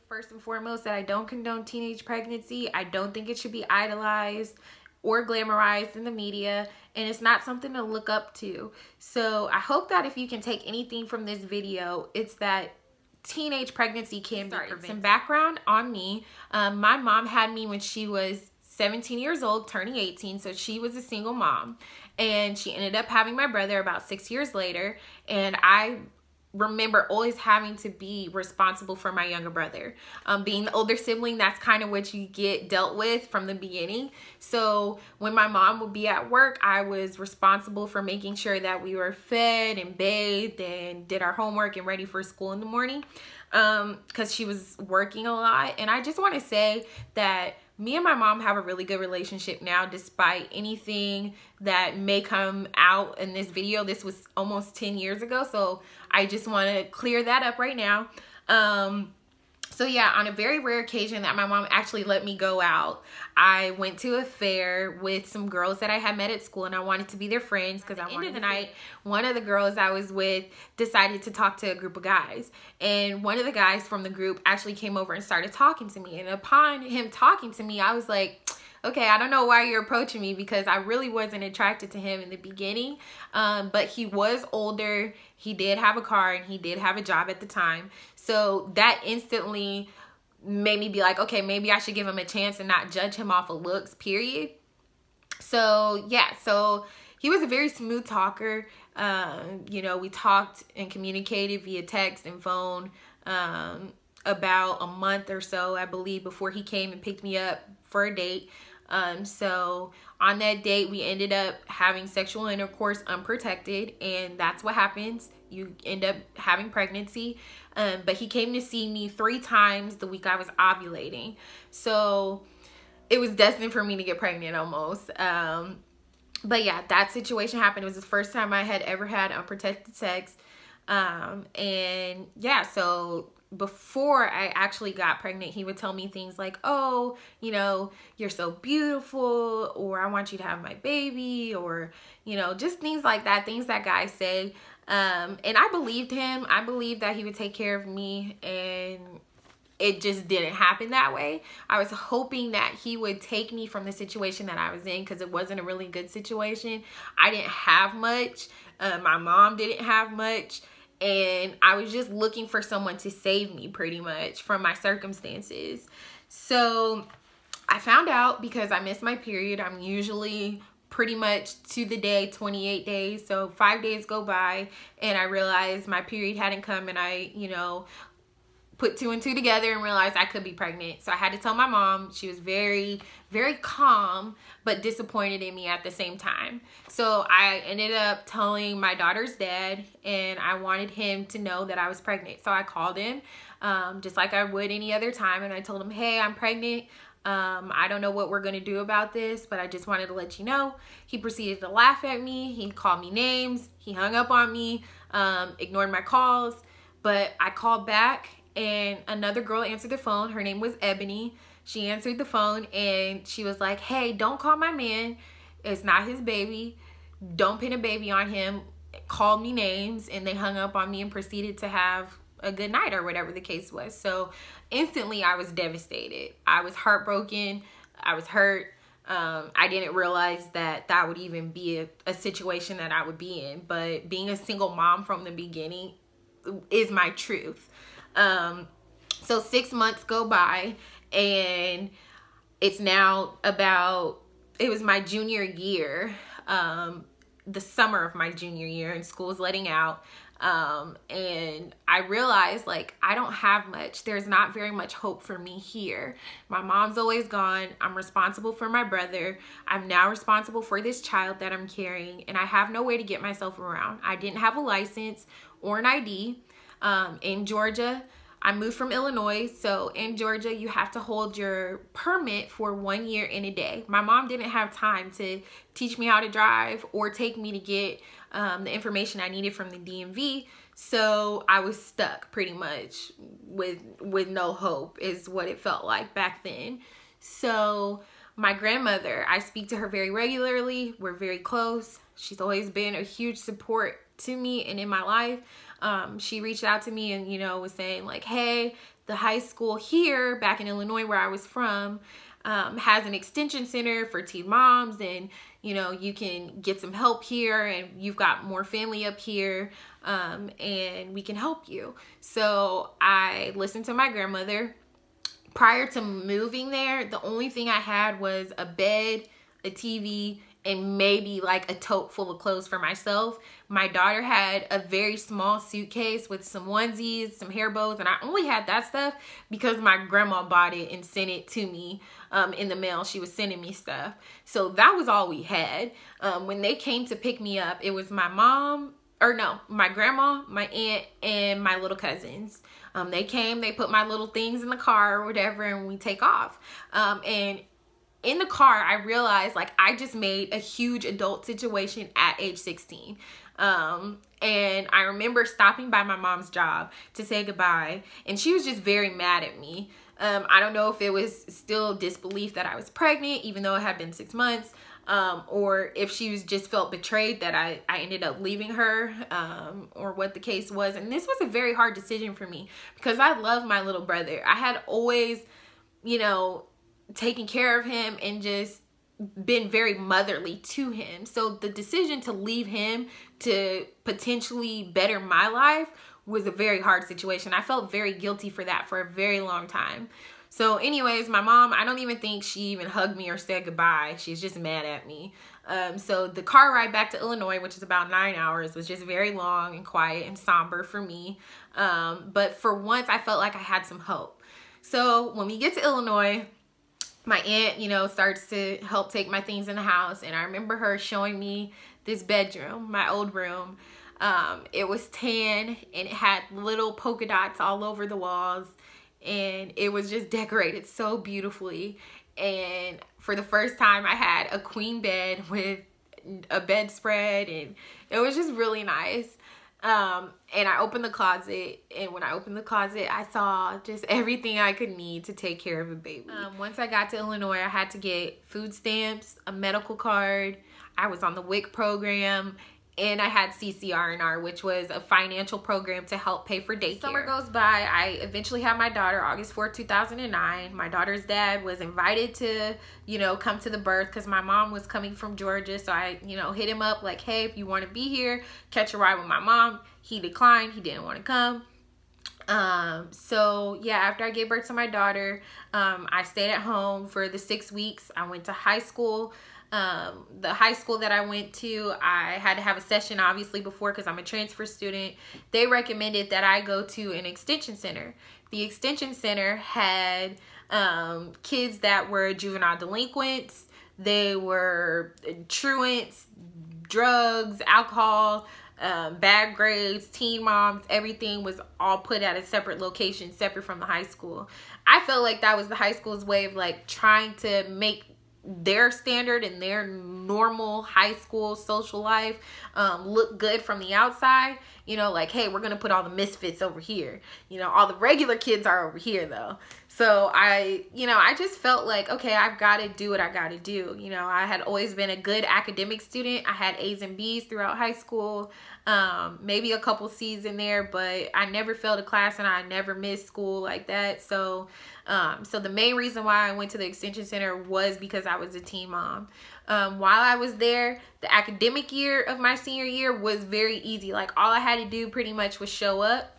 First and foremost, that I don't condone teenage pregnancy. I don't think it should be idolized or glamorized in the media, and it's not something to look up to. So I hope that if you can take anything from this video, it's that teenage pregnancy can be prevented. Some background on me. My mom had me when she was 17 years old, turning 18, so she was a single mom, and she ended up having my brother about 6 years later, and I remember always having to be responsible for my younger brother. Being the older sibling, that's kind of what you get dealt with from the beginning. So when my mom would be at work, I was responsible for making sure that we were fed and bathed and did our homework and ready for school in the morning, because she was working a lot. And I just want to say that me and my mom have a really good relationship now, despite anything that may come out in this video. This was almost 10 years ago, so I just want to clear that up right now. So yeah, on a very rare occasion that my mom actually let me go out, I went to a fair with some girls that I had met at school, and I wanted to be their friends because at the end of the night, one of the girls I was with decided to talk to a group of guys, and one of the guys from the group actually came over and started talking to me. And upon him talking to me, I was like, okay, I don't know why you're approaching me, because I really wasn't attracted to him in the beginning. But he was older, he did have a car, and he did have a job at the time. So that instantly made me be like, okay, maybe I should give him a chance and not judge him off of looks, period. So yeah, so he was a very smooth talker. You know, we talked and communicated via text and phone about a month or so, I believe, before he came and picked me up for a date. So on that date, we ended up having sexual intercourse unprotected, and that's what happens. You end up having pregnancy. But he came to see me 3 times the week I was ovulating. So it was destined for me to get pregnant almost. But yeah, that situation happened. It was the first time I had ever had unprotected sex. And yeah, so before I actually got pregnant, he would tell me things like, oh, you know, you're so beautiful, or I want you to have my baby, or, you know, just things like that, things that guys say. And I believed him. I believed that he would take care of me, and it just didn't happen that way. I was hoping that he would take me from the situation that I was in, because it wasn't a really good situation. I didn't have much. My mom didn't have much. And I was just looking for someone to save me, pretty much, from my circumstances. So I found out, because I missed my period. I'm usually pretty much to the day 28 days. So 5 days go by and I realized my period hadn't come, and I, you know, put 2 and 2 together and realized I could be pregnant. So I had to tell my mom. She was very, very calm, but disappointed in me at the same time. So I ended up telling my daughter's dad, and I wanted him to know that I was pregnant. So I called him just like I would any other time, and I told him, hey, I'm pregnant. I don't know what we're going to do about this, but I just wanted to let you know. He proceeded to laugh at me. He called me names. He hung up on me, ignored my calls, but I called back, and another girl answered the phone. Her name was Ebony. She answered the phone, and she was like, hey, don't call my man. It's not his baby. Don't pin a baby on him. Called me names, and they hung up on me and proceeded to have a good night, or whatever the case was. So instantly I was devastated. I was heartbroken. I was hurt. I didn't realize that that would even be a situation that I would be in. But being a single mom from the beginning is my truth. So 6 months go by, and it's now about, it was my junior year, the summer of my junior year, and school's letting out. And I realized, like, I don't have much. There's not very much hope for me here. My mom's always gone. I'm responsible for my brother. I'm now responsible for this child that I'm carrying, and I have no way to get myself around. I didn't have a license or an ID. In Georgia, I moved from Illinois, so in Georgia, you have to hold your permit for 1 year and a day. My mom didn't have time to teach me how to drive or take me to get the information I needed from the DMV, so I was stuck pretty much with no hope, is what it felt like back then. So my grandmother, I speak to her very regularly. We're very close. She's always been a huge support to me and in my life. she reached out to me and, you know, was saying like, hey, the high school here back in Illinois where I was from has an extension center for teen moms, and, you know, you can get some help here, and you've got more family up here, and we can help you. So I listened to my grandmother. Prior to moving there, the only thing I had was a bed, a TV, and maybe like a tote full of clothes for myself. My daughter had a very small suitcase with some onesies, some hair bows, and I only had that stuff because my grandma bought it and sent it to me in the mail. She was sending me stuff. So that was all we had. When they came to pick me up, it was my mom, or no, my grandma, my aunt, and my little cousins. They came, they put my little things in the car or whatever, and we take off. And in the car, I realized like I just made a huge adult situation at age 16. And I remember stopping by my mom's job to say goodbye, and she was just very mad at me. I don't know if it was still disbelief that I was pregnant, even though it had been 6 months, or if she was just felt betrayed that I ended up leaving her, or what the case was. And this was a very hard decision for me because I love my little brother. I had always, you know, taken care of him and just been very motherly to him. So the decision to leave him to potentially better my life was a very hard situation. I felt very guilty for that for a very long time. So anyways, my mom, I don't even think she even hugged me or said goodbye. She's just mad at me. So the car ride back to Illinois, which is about 9 hours, was just very long and quiet and somber for me. But for once, I felt like I had some hope. So when we get to Illinois, my aunt, you know, starts to help take my things in the house. And I remember her showing me this bedroom, my old room. It was tan and it had little polka dots all over the walls. And it was just decorated so beautifully. And for the first time, I had a queen bed with a bedspread, and it was just really nice. And I opened the closet, and when I opened the closet, I saw just everything I could need to take care of a baby. Once I got to Illinois, I had to get food stamps, a medical card. I was on the WIC program, and I had CCR&R, which was a financial program to help pay for daycare. Summer goes by. I eventually had my daughter August 4th, 2009. My daughter's dad was invited to, you know, come to the birth because my mom was coming from Georgia. So I, you know, hit him up like, hey, if you want to be here, catch a ride with my mom. He declined. He didn't want to come. So yeah, after I gave birth to my daughter, I stayed at home for the 6 weeks. I went to high school. The high school that I went to, I had to have a session obviously before because I'm a transfer student. They recommended that I go to an extension center. The extension center had kids that were juvenile delinquents. They were truants, drugs, alcohol, bad grades, teen moms. Everything was all put at a separate location, separate from the high school. I felt like that was the high school's way of like trying to make their standard and their normal high school social life look good from the outside. You know, like, hey, we're gonna put all the misfits over here. You know, all the regular kids are over here though. So I just felt like, okay, I've got to do what I got to do. You know, I had always been a good academic student. I had A's and B's throughout high school, maybe a couple C's in there, but I never failed a class and I never missed school like that. So so the main reason why I went to the extension center was because I was a teen mom. While I was there, the academic year of my senior year was very easy. Like all I had to do pretty much was show up.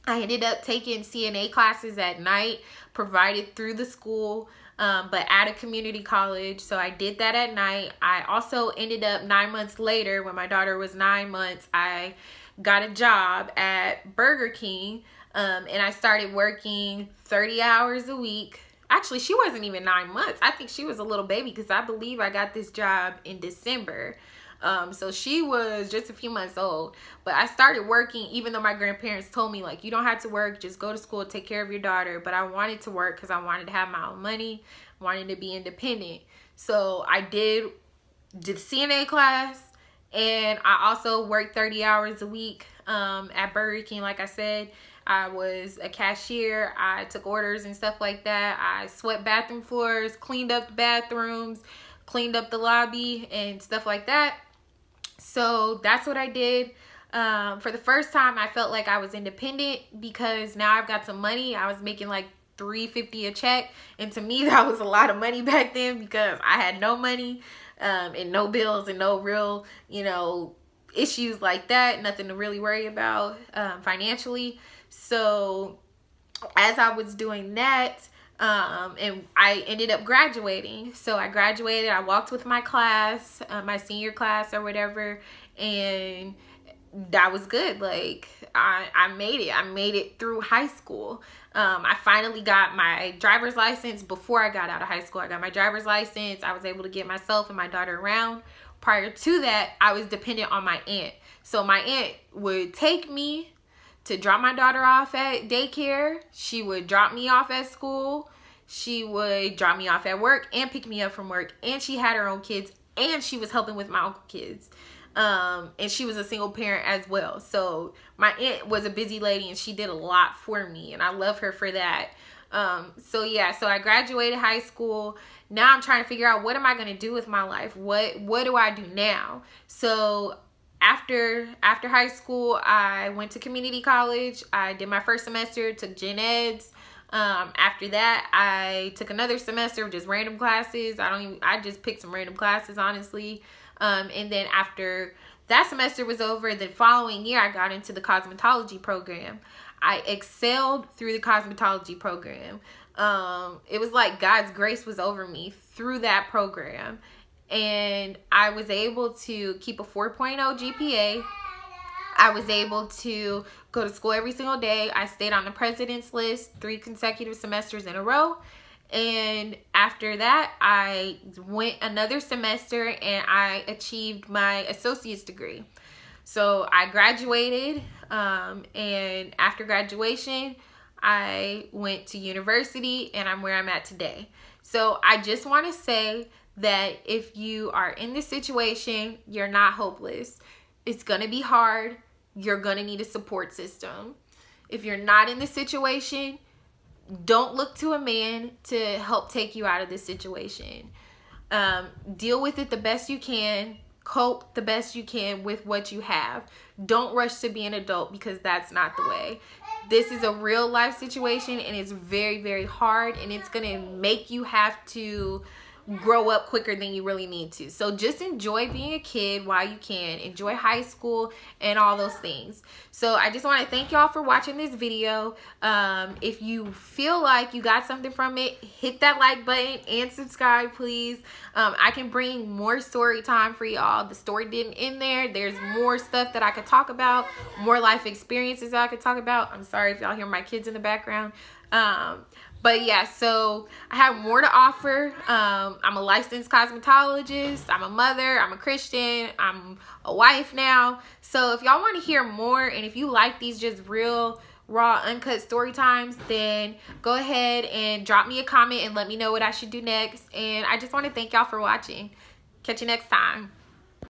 I ended up taking CNA classes at night, provided through the school, but at a community college. So I did that at night. I also ended up 9 months later, when my daughter was 9 months, I got a job at Burger King, and I started working 30 hours a week. Actually, she wasn't even 9 months. I think she was a little baby because I believe I got this job in December. So she was just a few months old, but I started working even though my grandparents told me like, you don't have to work, just go to school, take care of your daughter. But I wanted to work because I wanted to have my own money, wanted to be independent. So I did CNA class, and I also worked 30 hours a week at Burger King. Like I said, I was a cashier. I took orders and stuff like that. I swept bathroom floors, cleaned up the bathrooms, cleaned up the lobby and stuff like that. So that's what I did. For the first time, I felt like I was independent because now I've got some money. I was making like $3.50 a check, and to me that was a lot of money back then because I had no money and no bills and no real, you know, issues like that, nothing to really worry about financially. So as I was doing that, and I ended up graduating. So I graduated, I walked with my class, my senior class or whatever, and that was good. Like I made it through high school. I finally got my driver's license before I got out of high school. I got my driver's license. I was able to get myself and my daughter around. Prior to that, I was dependent on my aunt. So my aunt would take me to drop my daughter off at daycare. She would drop me off at school. She would drop me off at work and pick me up from work. And she had her own kids, and she was helping with my uncle kids. And she was a single parent as well. So my aunt was a busy lady, and she did a lot for me, and I love her for that. So yeah, so I graduated high school. Now I'm trying to figure out, what am I going to do with my life? What do I do now? So after high school, I went to community college. I did my first semester, took gen eds. After that, I took another semester of just random classes. I just picked some random classes, honestly. And then after that semester was over, the following year, I got into the cosmetology program. I excelled through the cosmetology program. It was like God's grace was over me through that program. And I was able to keep a 4.0 GPA. I was able to go to school every single day. I stayed on the president's list 3 consecutive semesters in a row. And after that, I went another semester and I achieved my associate's degree. So I graduated, and after graduation, I went to university, and I'm where I'm at today. So I just want to say that if you are in this situation, you're not hopeless. It's going to be hard. You're going to need a support system. If you're not in this situation, don't look to a man to help take you out of this situation. Deal with it the best you can. Cope the best you can with what you have. Don't rush to be an adult, because that's not the way. This is a real life situation, and it's very, very hard, and it's going to make you have to grow up quicker than you really need to. So just enjoy being a kid while you can. Enjoy high school and all those things. So I just want to thank y'all for watching this video. If you feel like you got something from it, hit that like button and subscribe, please. I can bring more story time for y'all. The story didn't end there. There's more stuff that I could talk about, more life experiences that I could talk about. I'm sorry if y'all hear my kids in the background. But yeah, so I have more to offer. I'm a licensed cosmetologist. I'm a mother. I'm a Christian. I'm a wife now. So if y'all want to hear more, and if you like these just real, raw, uncut story times, then go ahead and drop me a comment and let me know what I should do next. And I just want to thank y'all for watching. Catch you next time.